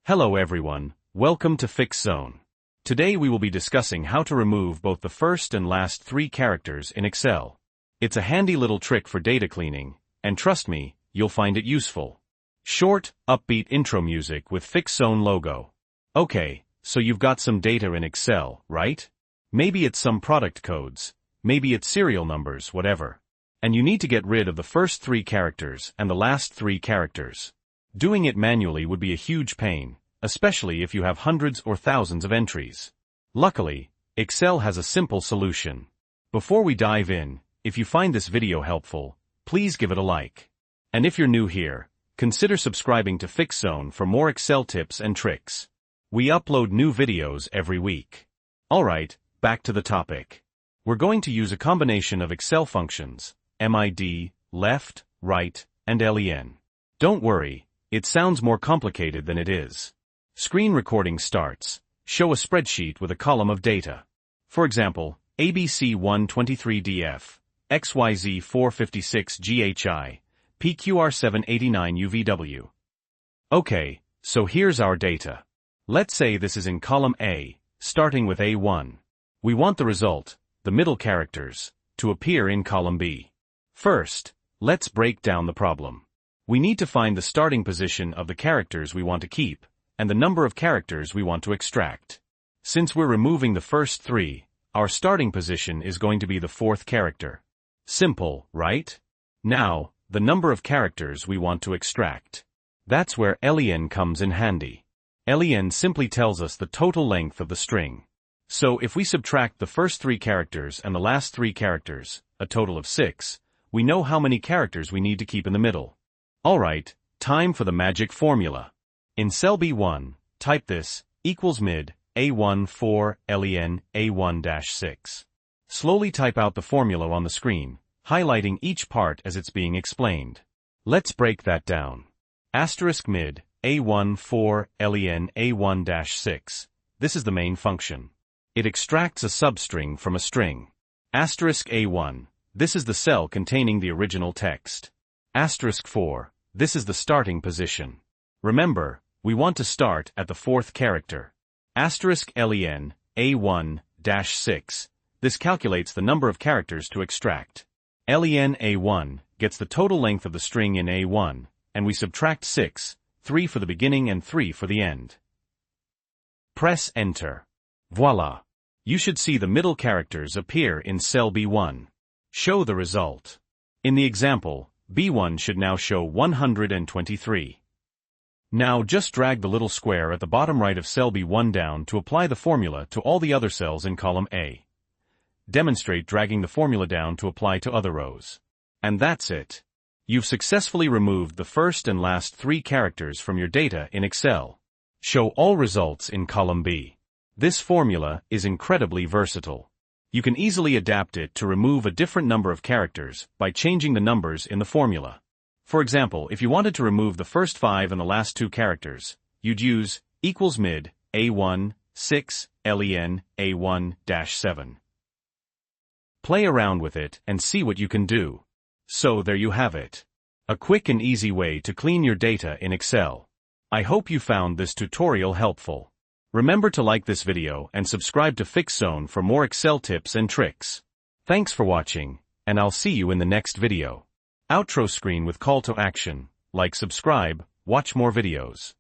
Hello everyone, welcome to FixZone. Today we will be discussing how to remove both the first and last three characters in Excel. It's a handy little trick for data cleaning, and trust me, you'll find it useful. Short, upbeat intro music with FixZone logo. Okay, so you've got some data in Excel, right? Maybe it's some product codes, maybe it's serial numbers, whatever. And you need to get rid of the first three characters and the last three characters. Doing it manually would be a huge pain, especially if you have hundreds or thousands of entries. Luckily, Excel has a simple solution. Before we dive in, if you find this video helpful, please give it a like. And if you're new here, consider subscribing to FixZone for more Excel tips and tricks. We upload new videos every week. Alright, back to the topic. We're going to use a combination of Excel functions, MID, left, right, and LEN. Don't worry, it sounds more complicated than it is. Screen recording starts. Show a spreadsheet with a column of data. For example, ABC123DF, XYZ456GHI, PQR789UVW. Okay, so here's our data. Let's say this is in column A, starting with A1. We want the result, the middle characters, to appear in column B. First, let's break down the problem. We need to find the starting position of the characters we want to keep, and the number of characters we want to extract. Since we're removing the first three, our starting position is going to be the fourth character. Simple, right? Now, the number of characters we want to extract. That's where LEN comes in handy. LEN simply tells us the total length of the string. So if we subtract the first three characters and the last three characters, a total of 6, we know how many characters we need to keep in the middle. Alright, time for the magic formula. In cell B1, type this, equals mid, A1 4, LEN, A1-6. Slowly type out the formula on the screen, highlighting each part as it's being explained. Let's break that down. Asterisk mid, A1 4, LEN, A1-6. This is the main function. It extracts a substring from a string. Asterisk A1. This is the cell containing the original text. Asterisk 4. This is the starting position. Remember, we want to start at the fourth character. Asterisk LEN, A1-6. This calculates the number of characters to extract. LEN A1 gets the total length of the string in A1, and we subtract 6, 3 for the beginning and 3 for the end. Press Enter. Voila! You should see the middle characters appear in cell B1. Show the result. In the example, B1 should now show 123. Now just drag the little square at the bottom right of cell B1 down to apply the formula to all the other cells in column A. Demonstrate dragging the formula down to apply to other rows. And that's it. You've successfully removed the first and last three characters from your data in Excel. Show all results in column B. This formula is incredibly versatile. You can easily adapt it to remove a different number of characters by changing the numbers in the formula. For example, if you wanted to remove the first 5 and the last 2 characters, you'd use equals mid, A1, 6, LEN, A1-7. Play around with it and see what you can do. So there you have it. A quick and easy way to clean your data in Excel. I hope you found this tutorial helpful. Remember to like this video and subscribe to FixZone for more Excel tips and tricks. Thanks for watching, and I'll see you in the next video. Outro screen with call to action, like, subscribe, watch more videos.